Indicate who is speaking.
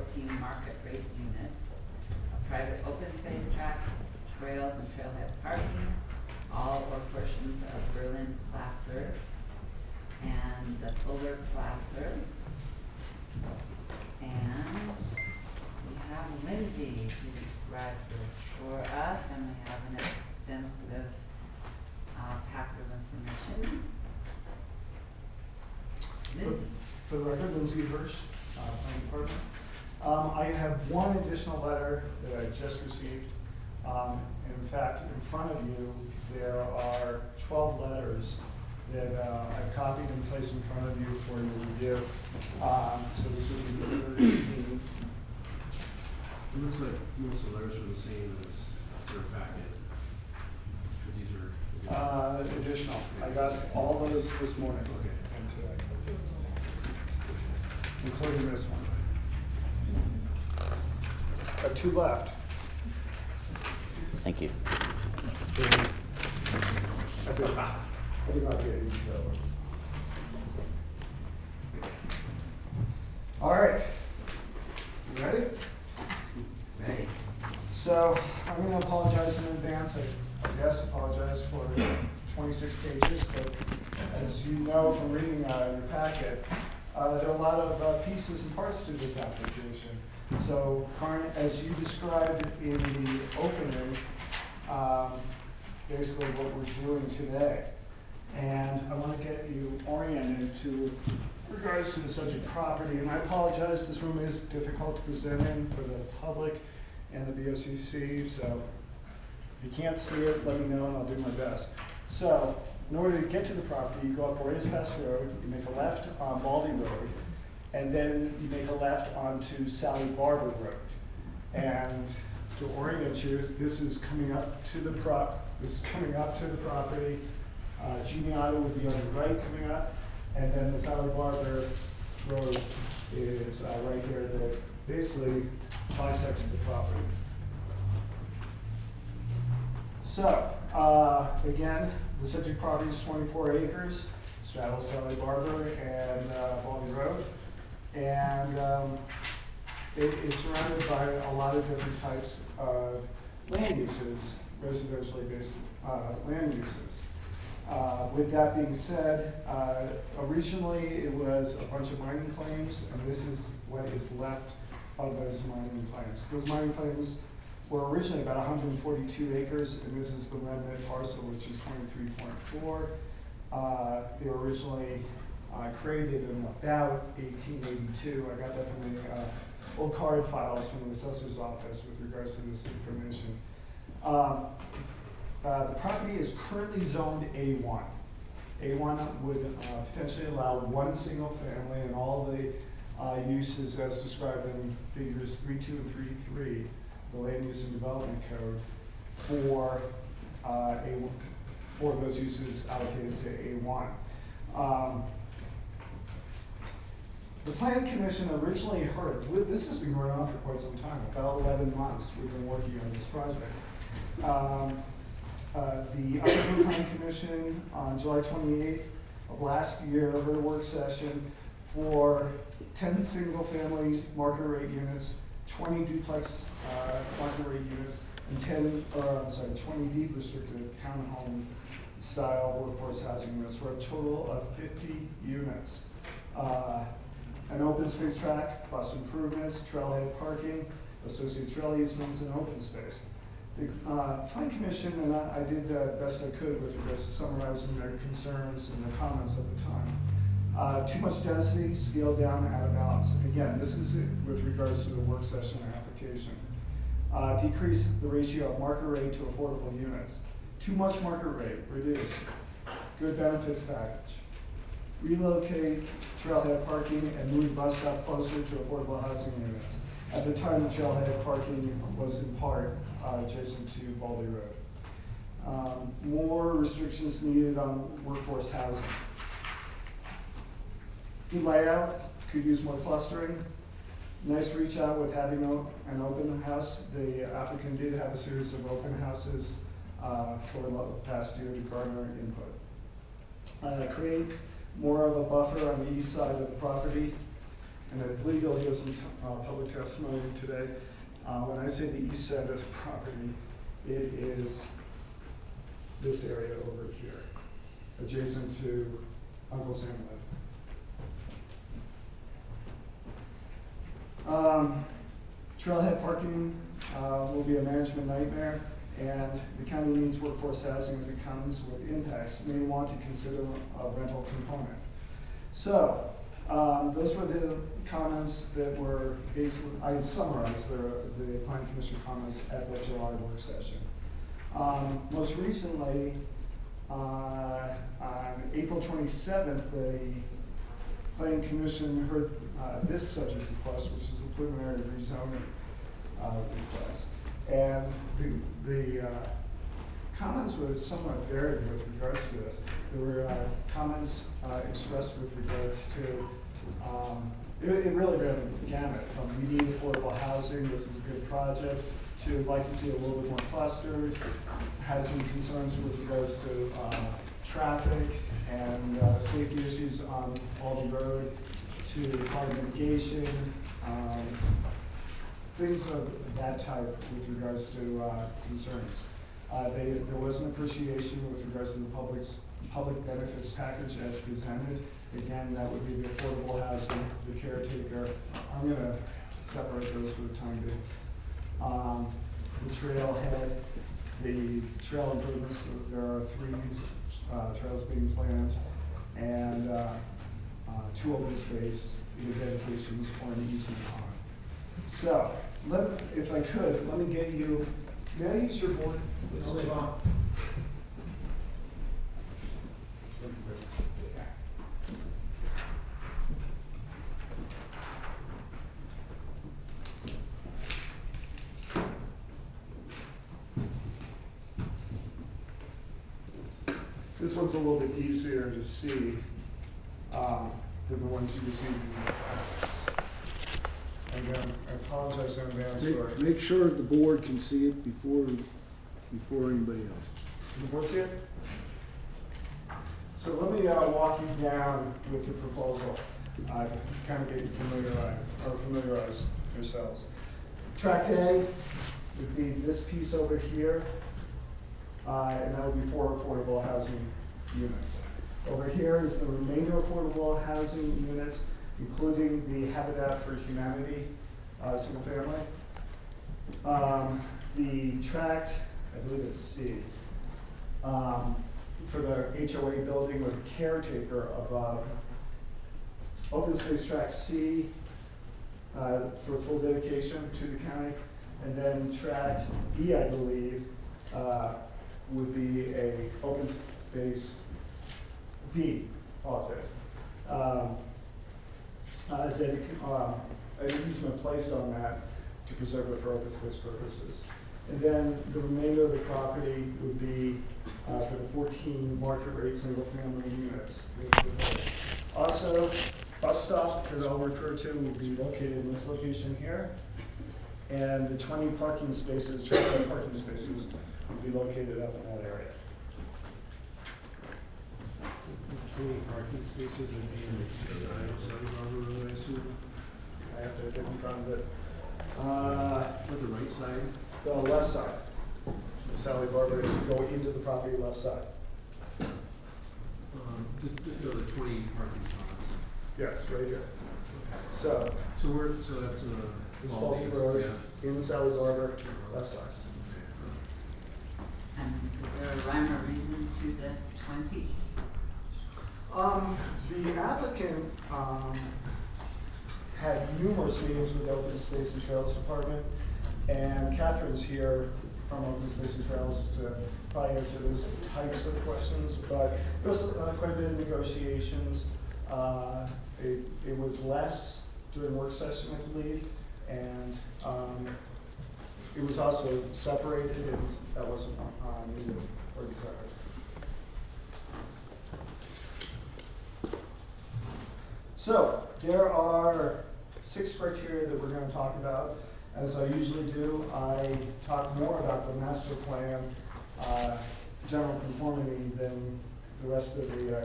Speaker 1: 14 market rate units, a private open space tract, trails and trailhead parking, all or portions of Berlin Placer and the Fuller Placer. And we have Lindsay to describe this for us, and we have an extensive pack of information. Lindsay.
Speaker 2: For the record, Lindsay Birch, planning department. I have one additional letter that I just received. In fact, in front of you, there are 12 letters that I've copied and placed in front of you for your review. So this would be the 13.
Speaker 3: It looks like most of the letters are the same as your packet. These are
Speaker 2: additional. I got all those this morning.
Speaker 3: Okay.
Speaker 2: And today. Including this one. Got 2 left.
Speaker 4: Thank you.
Speaker 2: I did not get each other. All right. You ready?
Speaker 1: Ready.
Speaker 2: So I'm going to apologize in advance. I guess apologize for 26 pages, but as you know from reading your packet, there are a lot of pieces and parts to this application. So, Karin, as you described in the opening, basically what we're doing today. And I want to get you oriented to regards to the subject property. And I apologize, this room is difficult to present in for the public and the BOCC. So if you can't see it, let me know and I'll do my best. So in order to get to the property, you go up Boreas Pass Road, you make a left on Baldy Road, and then you make a left onto Sally Barber Road. And to orient you, this is coming up to the property. Genie Auto would be on the right coming up, and then the Sally Barber Road is right there that basically bisects the property. So, again, the subject property is 24 acres, straddles Sally Barber and Baldy Road. And it is surrounded by a lot of different types of land uses, residentially based land uses. With that being said, originally it was a bunch of mining claims, and this is what is left of those mining claims. Those mining claims were originally about 142 acres, and this is the remnant parcel, which is 23.4. They were originally created in about 1882. I got that from the old card files from the assessor's office with regards to this information. The property is currently zoned A1. A1 would potentially allow one single family and all the uses as described in figures 3.2 and 3.3, the Land Use and Development Code, for those uses allocated to A1. The Planning Commission originally heard, this has been going on for quite some time, about 11 months we've been working on this project. The Upper Planning Commission on July 28th of last year heard a work session for 10 single-family market rate units, 20 duplex market rate units, and 20 deed restricted townhome style workforce housing units for a total of 50 units. An open space tract, bus improvements, trailhead parking, associated trail easements, and open space. The Planning Commission, and I did the best I could with regards to summarizing their concerns and their comments at the time. Too much density, scaled down, out of balance. Again, this is it with regards to the work session application. Decrease the ratio of market rate to affordable units. Too much market rate, reduce. Good benefits package. Relocate trailhead parking and move bus stop closer to affordable housing units. At the time, the trailhead parking was in part adjacent to Baldy Road. More restrictions needed on workforce housing. Good layout, could use more clustering. Nice reach out with having an open house. The applicant did have a series of open houses for the past year to garner input. Create more of a buffer on the east side of the property. and I believe he'll give some public testimony today. When I say the east side of the property, it is this area over here, adjacent to Uncle Sam lived. Trailhead parking will be a management nightmare, and the county needs workforce housing as it comes with impacts. May want to consider a rental component. So, those were the comments that were basically, I summarized the Planning Commission comments at the July work session. Most recently, on April 27th, the Planning Commission heard this subject request, which is the preliminary rezoning request. And the comments were somewhat varied with regards to this. There were comments expressed with regards to, it really ran the gamut from we need affordable housing, this is a good project, to like to see a little bit more clustered, has some concerns with regards to traffic and safety issues on Aldi Road, to fire mitigation, things of that type with regards to concerns. There was an appreciation with regards to the public benefits package as presented. Again, that would be the affordable housing, the caretaker. I'm going to separate those for the time being. The trailhead, the trail improvements, there are 3 trails being planned, and 2 open space, either dedications or an easement on. So, if I could, let me get you, may I use your board? Okay. This one's a little bit easier to see than the ones you received in the past. Again, I apologize in advance for.
Speaker 4: Make sure the board can see it before anybody else.
Speaker 2: Can the board see it? So let me walk you down with the proposal, kind of get you familiarize yourselves. Tract A would be this piece over here, and that would be 4 affordable housing units. Over here is the remainder affordable housing units, including the Habitat for Humanity single family. The tract, I believe it's C, for the HOA building with a caretaker above. Open space tract C for full dedication to the county. And then tract B, I believe, would be a open space D, apologize. An easement placed on that to preserve it for open space purposes. And then the remainder of the property would be for the 14 market rate single family units. Also, bus stop that I'll refer to will be located in this location here. And the 20 parking spaces, trailhead parking spaces, will be located up in that area.
Speaker 3: 20 parking spaces would be on the east side of Sally Harbor Road, I assume?
Speaker 2: I have to get in front of it.
Speaker 3: Or the right side?
Speaker 2: The left side. Sally Barber, as you go into the property left side.
Speaker 3: The 20 parking spots.
Speaker 2: Yes, right here. So,
Speaker 3: So that's
Speaker 2: this
Speaker 3: Aldi's,
Speaker 2: Baldy Road,
Speaker 3: yeah.
Speaker 2: in Sally Barber, left side.
Speaker 1: And is there a rhyme or reason to the 20?
Speaker 2: The applicant had numerous meetings with the Open Space and Trails Department, and Catherine's here from Open Space and Trails to probably answer those types of questions, but there was quite a bit of negotiations. It was less during work session, I believe, and it was also separated, and that wasn't needed or desired. So, there are 6 criteria that we're going to talk about. As I usually do, I talk more about the master plan general conformity than the rest of the